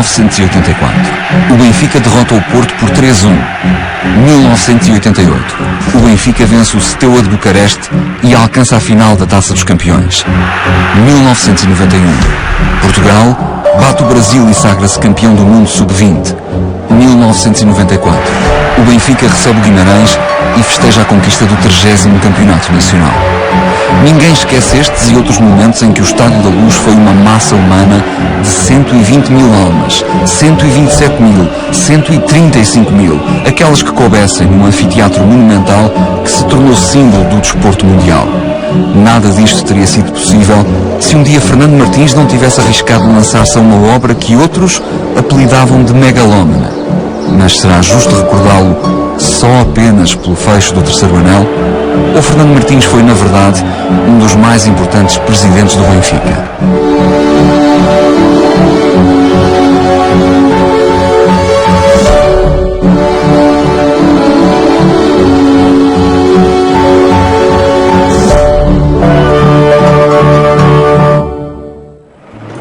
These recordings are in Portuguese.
1984. O Benfica derrota o Porto por 3-1. 1988. O Benfica vence o Steaua de Bucareste e alcança a final da Taça dos Campeões. 1991. Portugal bate o Brasil e sagra-se campeão do mundo sub-20. 1994. O Benfica recebe o Guimarães e festeja a conquista do 30º Campeonato Nacional. Ninguém esquece estes e outros momentos em que o Estádio da Luz foi uma massa humana de 120 mil almas, 127 mil, 135 mil, aquelas que coubessem num anfiteatro monumental que se tornou símbolo do desporto mundial. Nada disto teria sido possível se um dia Fernando Martins não tivesse arriscado lançar-se a uma obra que outros apelidavam de megalómana. Mas será justo recordá-lo só apenas pelo fecho do terceiro anel? Ou Fernando Martins foi, na verdade, um dos mais importantes presidentes do Benfica?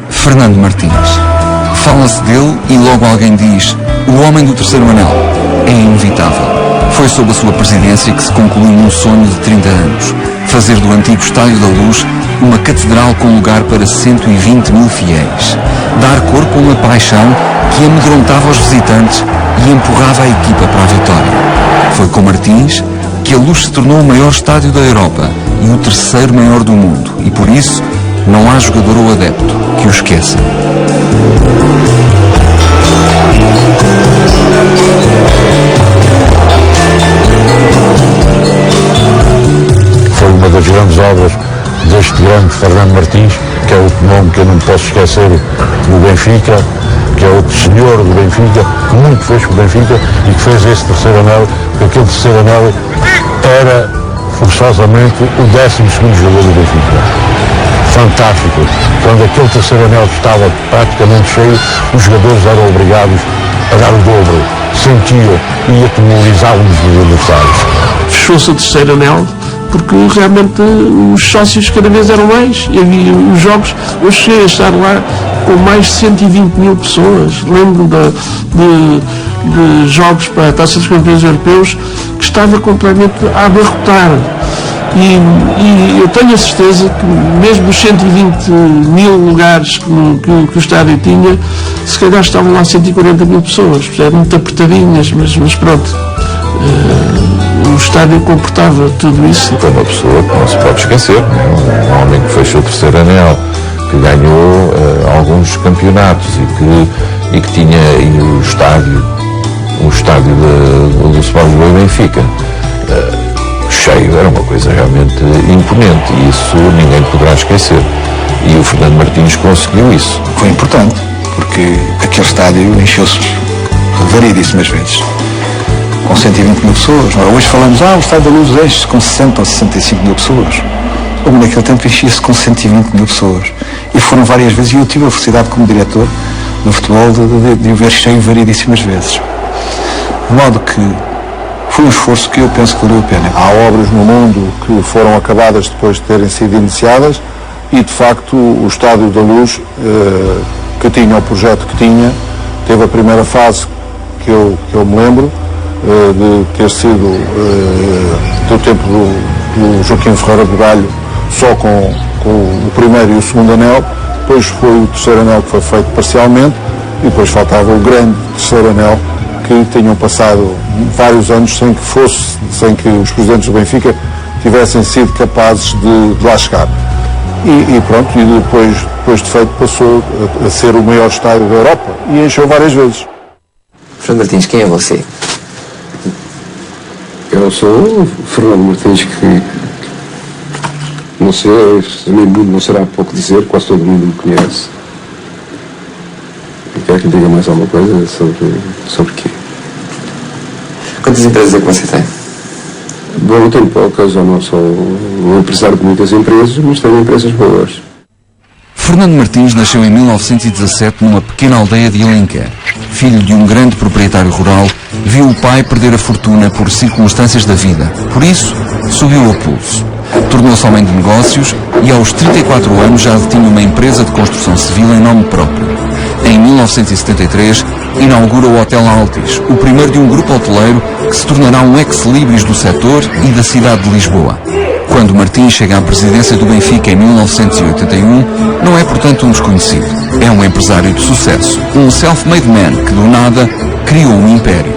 Fernando Martins. Fala-se dele e logo alguém diz: o homem do terceiro anel. É inevitável. Foi sob a sua presidência que se concluiu um sonho de 30 anos. Fazer do antigo Estádio da Luz uma catedral com lugar para 120 mil fiéis. Dar corpo a uma paixão que amedrontava os visitantes e empurrava a equipa para a vitória. Foi com Martins que a Luz se tornou o maior estádio da Europa e o terceiro maior do mundo. E por isso, não há jogador ou adepto que o esqueça. Foi uma das grandes obras deste grande Fernando Martins, que é outro nome que eu não posso esquecer, do Benfica, que é outro senhor do Benfica, que muito fez com o Benfica e que fez esse terceiro anel, porque aquele terceiro anel era forçosamente o 12º jogador do Benfica. Fantástico. Quando aquele terceiro anel estava praticamente cheio, os jogadores eram obrigados a dar o dobro, sentiam e atemorizavam-nos dos adversários. Fechou-se o terceiro anel porque realmente os sócios cada vez eram mais e havia os jogos. Eu cheguei a estar lá com mais de 120 mil pessoas. Lembro de jogos para a Taça dos Campeões Europeus que estava completamente a abarrotar. E eu tenho a certeza que mesmo os 120 mil lugares que o estádio tinha, se calhar estavam lá 140 mil pessoas, eram muito apertadinhas, mas pronto, o estádio comportava tudo isso. Foi uma pessoa que não se pode esquecer, um homem que fechou o terceiro anel, que ganhou alguns campeonatos e que tinha o estádio do Sport Lisboa e Benfica cheio, era uma coisa realmente imponente e isso ninguém poderá esquecer. E o Fernando Martins conseguiu isso. Foi importante, porque aquele estádio encheu-se variedíssimas vezes, com 120 mil pessoas. Hoje falamos, o Estádio da Luz enche-se com 60 ou 65 mil pessoas. Ou naquele tempo enchia-se com 120 mil pessoas. E foram várias vezes, e eu tive a felicidade como diretor do futebol de o ver cheio variedíssimas vezes. De modo que foi um esforço que eu penso que valeu a pena. Há obras no mundo que foram acabadas depois de terem sido iniciadas e, de facto, o Estádio da Luz, que tinha o projeto que tinha, teve a primeira fase que eu me lembro, de ter sido do tempo do Joaquim Ferreira Bugalho, só com o primeiro e o segundo anel. Depois foi o terceiro anel que foi feito parcialmente e depois faltava o grande terceiro anel, que tinham passado vários anos sem que os presidentes do Benfica tivessem sido capazes de lá chegar. E pronto, e depois de feito passou a ser o maior estádio da Europa e encheu várias vezes. Fernando Martins, quem é você? Eu sou o Fernando Martins, que não sei, não será pouco dizer, quase todo mundo me conhece. E quer que diga mais alguma coisa sobre quê? Quantas empresas é que você tem? Bom, eu tenho poucas, eu não sou um empresário de muitas empresas, mas tenho empresas boas. Fernando Martins nasceu em 1917 numa pequena aldeia de Alenquer. Filho de um grande proprietário rural, viu o pai perder a fortuna por circunstâncias da vida. Por isso, subiu ao pulso. Tornou-se homem de negócios e aos 34 anos já detinha uma empresa de construção civil em nome próprio. Em 1973, inaugura o Hotel Altis, o primeiro de um grupo hoteleiro que se tornará um ex-libris do setor e da cidade de Lisboa. Quando Martins chega à presidência do Benfica em 1981, não é, portanto, um desconhecido. É um empresário de sucesso, um self-made man que, do nada, criou um império.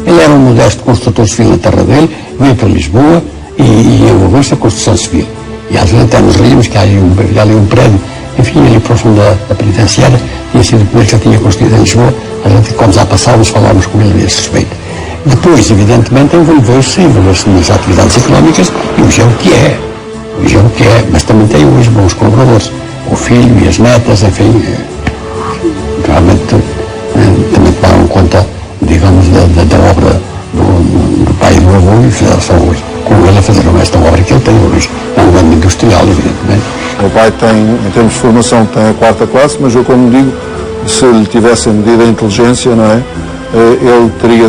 Ele era um modesto construtor civil na terra dele, veio para Lisboa e envolveu-se na construção civil. E às vezes até nos rimos que há ali um prédio, enfim, ali próximo da penitenciária, tinha sido o primeiro que já tinha construído em Lisboa. A gente, quando já passávamos, falávamos com ele a esse respeito. Depois, evidentemente, envolveu-se nas atividades económicas e hoje é o que é. Hoje é o que é, mas também tem hoje bons colaboradores. O filho e as netas, enfim, realmente também tomaram conta, digamos, da obra do pai e do avô e fizeram só hoje. Com ele a fazer esta obra que ele tem hoje. É um grande industrial, evidentemente. O meu pai tem, em termos de formação, tem a 4ª classe, mas eu, como digo, se lhe tivessem medido a inteligência, não é? Ele teria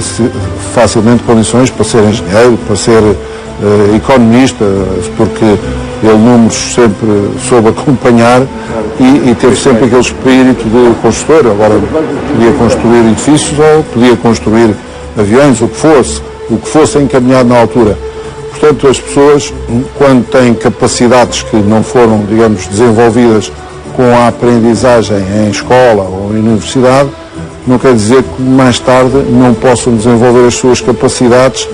facilmente condições para ser engenheiro, para ser economista, porque ele números sempre soube acompanhar e teve sempre aquele espírito de construtor. Agora podia construir edifícios ou podia construir aviões, o que fosse encaminhado na altura. Portanto, as pessoas, quando têm capacidades que não foram, digamos, desenvolvidas com a aprendizagem em escola ou em universidade, não quer dizer que mais tarde não possam desenvolver as suas capacidades,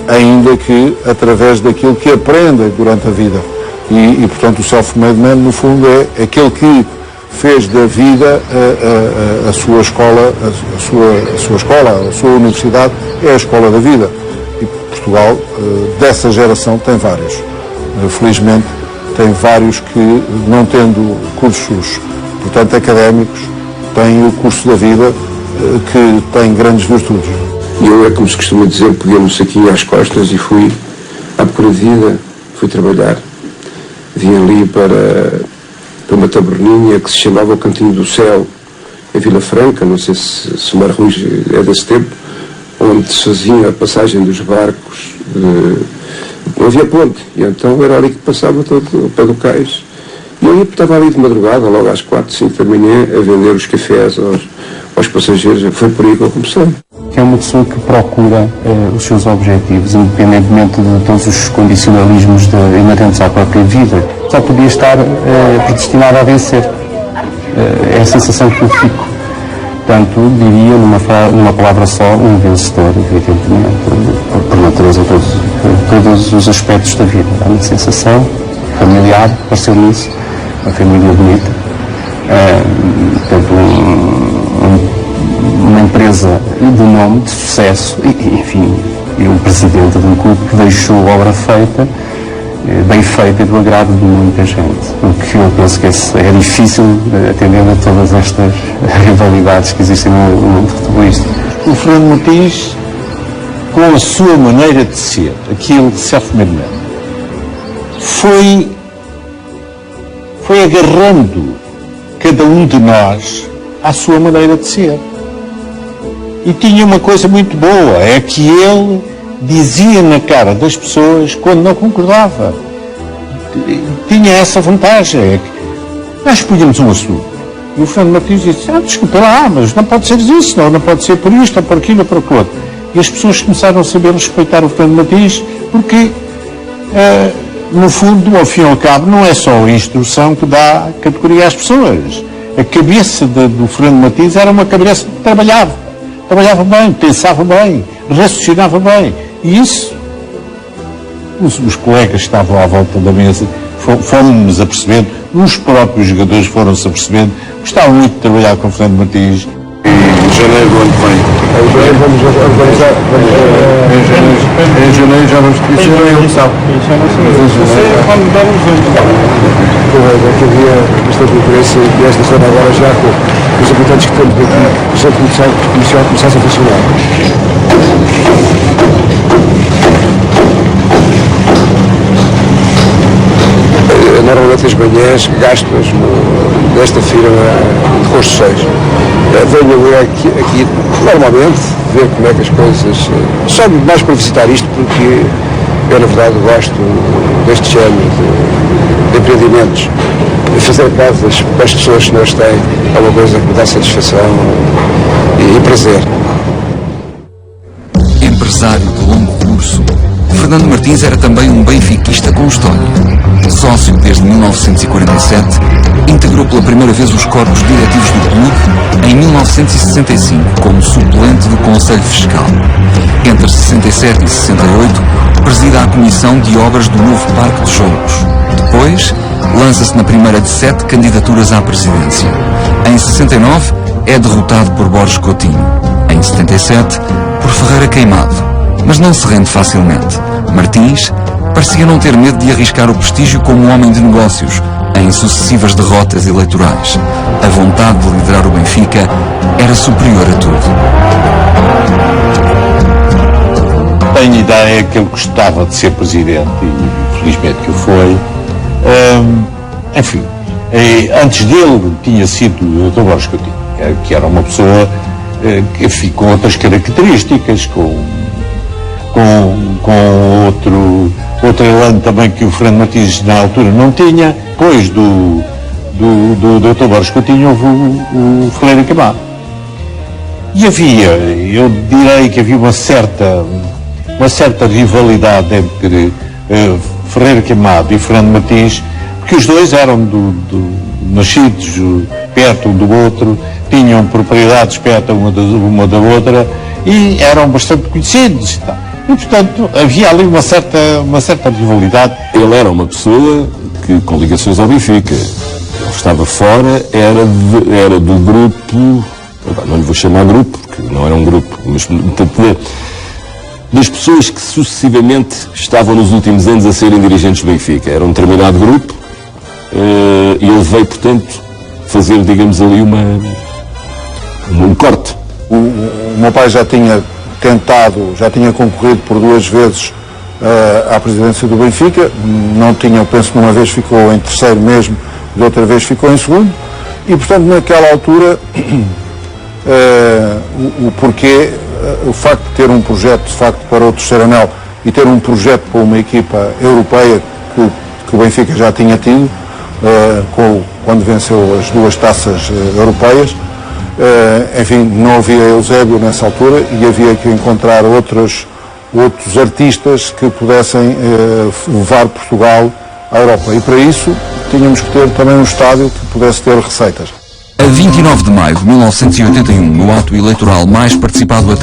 ainda que através daquilo que aprendem durante a vida. E portanto, o self-made man, no fundo, é aquele que fez da vida a sua escola, a sua universidade, é a escola da vida. E Portugal, dessa geração, tem vários. Felizmente, tem vários que, não tendo cursos, portanto, académicos, têm o curso da vida, que tem grandes virtudes. E eu, é como se costuma dizer, peguei um saquinho às costas e fui à procura de vida, fui trabalhar. Vim ali para uma taberninha que se chamava o Cantinho do Céu, em Vila Franca, não sei se o Mar Ruiz é desse tempo, onde se fazia a passagem dos barcos, não havia ponte, e então era ali que passava todo o pé do cais. E eu estava ali de madrugada, logo às 4, 5 da manhã, a vender os cafés aos passageiros. Foi por aí que eu comecei. É uma pessoa que procura os seus objetivos, independentemente de todos os condicionalismos inerentes à própria vida. Só podia estar predestinado a vencer. É a sensação que eu fico. Portanto, diria, numa palavra só, um vencedor, evidentemente, por natureza, todos os aspectos da vida. Há uma sensação familiar, pareceu-me isso, uma família bonita. Portanto, uma empresa de nome, de sucesso, e, enfim, e um presidente de um clube que deixou obra feita, bem feita e do agrado de muita gente. O que eu penso que é difícil atendendo a todas estas rivalidades que existem no mundo futebolístico. O Fernando Martins, com a sua maneira de ser, aquilo de self-made man, foi agarrando cada um de nós à sua maneira de ser. E tinha uma coisa muito boa, é que ele dizia na cara das pessoas quando não concordava. Tinha essa vantagem, é que nós punhamos um assunto. E o Fernando Martins disse, desculpa lá, mas não pode ser isso, não pode ser por isto, ou por aquilo, ou por aquilo outro. E as pessoas começaram a saber respeitar o Fernando Martins, porque, no fundo, ao fim e ao cabo, não é só a instrução que dá categoria às pessoas. A cabeça do Fernando Martins era uma cabeça que trabalhava bem, pensava bem, raciocinava bem. E isso, os colegas que estavam à volta da mesa fomos-nos apercebendo, os próprios jogadores foram-se apercebendo, gostavam muito de trabalhar com o Fernando Martins. Em janeiro do ano que vem. Em janeiro vamos organizar. Em janeiro já vamos dizer a eleição. Quando der os anos. Que havia bastante interesse e esta zona agora já com os habitantes que temos aqui, o centro comercial começasse a funcionar. Normalmente as manhãs gasto-as nesta feira de construções. Venho aqui normalmente ver como é que as coisas... Só mais para visitar isto porque Eu, na verdade, gosto deste género de empreendimentos. Fazer casas para as pessoas que nós têm é uma coisa que me dá satisfação e prazer. Empresário de longo curso, Fernando Martins era também um benfiquista com história. Sócio desde 1947, integrou pela primeira vez os corpos diretivos do clube em 1965 como suplente do Conselho Fiscal. Entre 67 e 68, presida a Comissão de Obras do novo Parque de Jogos. Depois, lança-se na primeira de 7 candidaturas à presidência. Em 69, é derrotado por Borges Coutinho. Em 77, por Ferreira Queimado. Mas não se rende facilmente. Martins parecia não ter medo de arriscar o prestígio como homem de negócios em sucessivas derrotas eleitorais. A vontade de liderar o Benfica era superior a tudo. Tenho ideia que ele gostava de ser presidente e felizmente que o foi. Enfim, antes dele tinha sido o Dr. Borges Coutinho, que era uma pessoa que com outras características, com outro elan também que o Fernando Martins na altura não tinha. Depois do Dr. Borges Coutinho houve o Ferreira Queimado. E eu direi que havia uma certa rivalidade entre Ferreira Queimado e Fernando Martins, porque os dois eram nascidos perto um do outro, tinham propriedades perto uma da outra e eram bastante conhecidos. E, portanto, havia ali uma certa rivalidade. Ele era uma pessoa que, com ligações ao Benfica, ele estava fora, era do grupo, não lhe vou chamar grupo, porque não era um grupo, mas das pessoas que sucessivamente estavam nos últimos anos a serem dirigentes do Benfica. Era um determinado grupo e ele veio, portanto, fazer, digamos ali, um corte. O meu pai já tinha concorrido por 2 vezes à presidência do Benfica, não tinha, penso que uma vez ficou em terceiro mesmo, e outra vez ficou em segundo, e portanto naquela altura o facto de ter um projeto de facto para o terceiro anel e ter um projeto para uma equipa europeia que o Benfica já tinha tido, quando venceu as 2 taças europeias, enfim, não havia Eusébio nessa altura e havia que encontrar outros artistas que pudessem levar Portugal à Europa. E para isso tínhamos que ter também um estádio que pudesse ter receitas. A 29 de maio de 1981, no ato eleitoral mais participado até